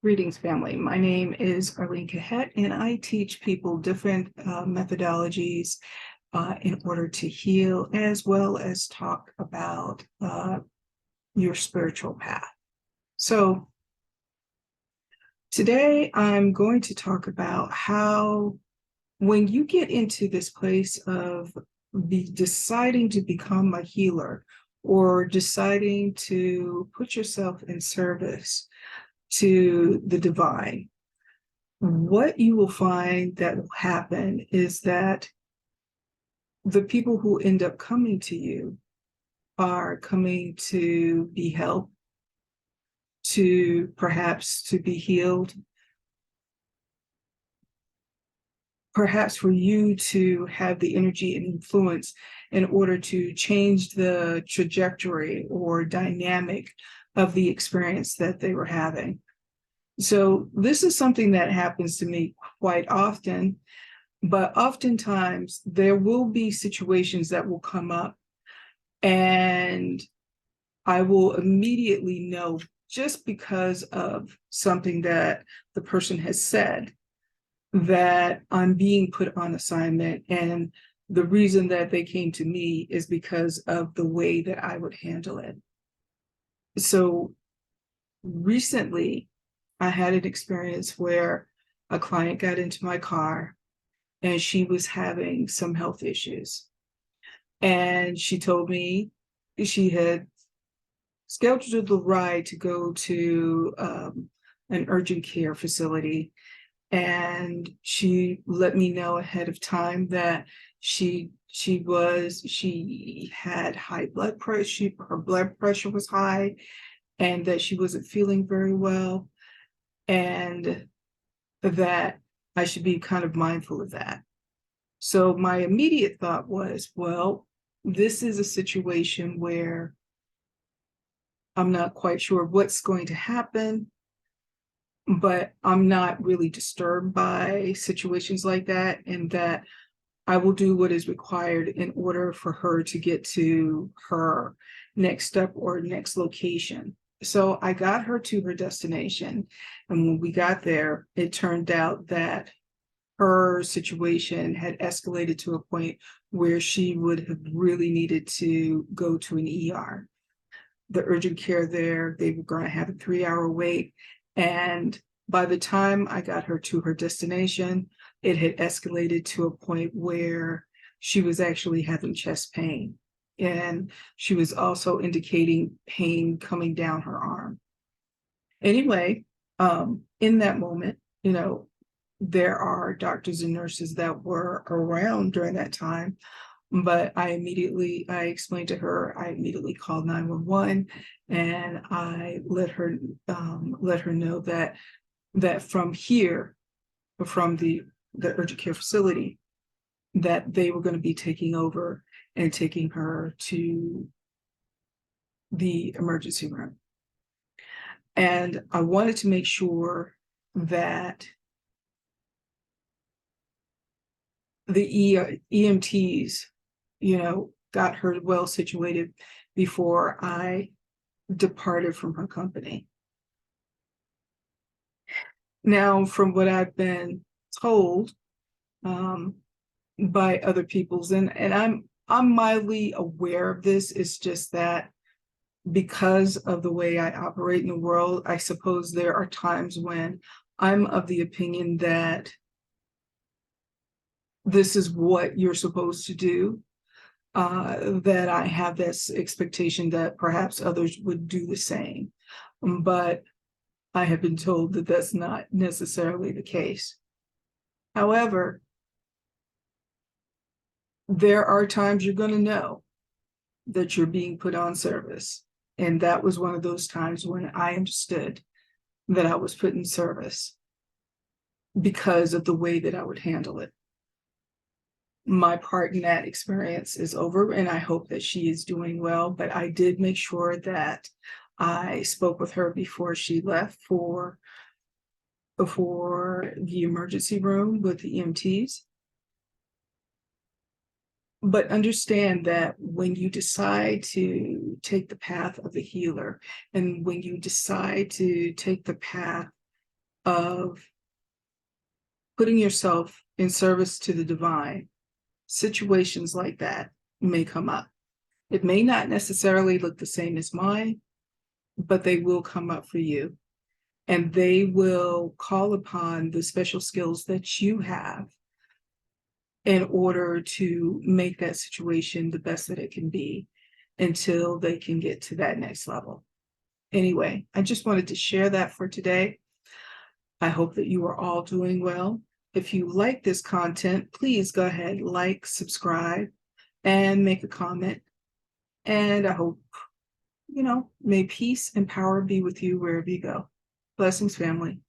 Greetings, family. My name is Arlene Cahet, and I teach people different methodologies in order to heal, as well as talk about your spiritual path. So today I'm going to talk about how when you get into this place of deciding to become a healer or deciding to put yourself in service to the divine, what you will find that will happen is that the people who end up coming to you are coming to be helped, to perhaps to be healed, perhaps for you to have the energy and influence in order to change the trajectory or dynamic of the experience that they were having. So this is something that happens to me quite often, but oftentimes there will be situations that will come up and I will immediately know, just because of something that the person has said, that I'm being put on assignment. And the reason that they came to me is because of the way that I would handle it. So recently, I had an experience where a client got into my car and she was having some health issues. And she told me she had scheduled the ride to go to an urgent care facility. And she let me know ahead of time that she had high blood pressure, her blood pressure was high, and that she wasn't feeling very well, and that I should be kind of mindful of that. So my immediate thought was, well, this is a situation where I'm not quite sure what's going to happen, but I'm not really disturbed by situations like that, and that I will do what is required in order for her to get to her next step or next location. So I got her to her destination. And when we got there, it turned out that her situation had escalated to a point where she would have really needed to go to an ER. The urgent care there, they were going to have a 3-hour wait. And by the time I got her to her destination, it had escalated to a point where she was actually having chest pain. And she was also indicating pain coming down her arm. Anyway, in that moment, there are doctors and nurses that were around during that time, but I explained to her, I immediately called 911, and I let her know that from here, from the urgent care facility, that they were going to be taking over and taking her to the emergency room. And I wanted to make sure that the EMTs, got her well situated before I departed from her company. Now, from what I've been told by other people's, and I'm mildly aware of this, it's just that because of the way I operate in the world, I suppose there are times when I'm of the opinion that this is what you're supposed to do, that I have this expectation that perhaps others would do the same. But I have been told that that's not necessarily the case. However, there are times you're going to know that you're being put on service. And that was one of those times when I understood that I was put in service because of the way that I would handle it. My part in that experience is over, and I hope that she is doing well, but I did make sure that I spoke with her before she left for the emergency room with the EMTs. But understand that when you decide to take the path of the healer, and when you decide to take the path of putting yourself in service to the divine, situations like that may come up. It may not necessarily look the same as mine, but they will come up for you. And they will call upon the special skills that you have in order to make that situation the best that it can be until they can get to that next level. Anyway, I just wanted to share that for today. I hope that you are all doing well. If you like this content, please go ahead, like, subscribe, and make a comment. And I hope, may peace and power be with you wherever you go. Blessings, family.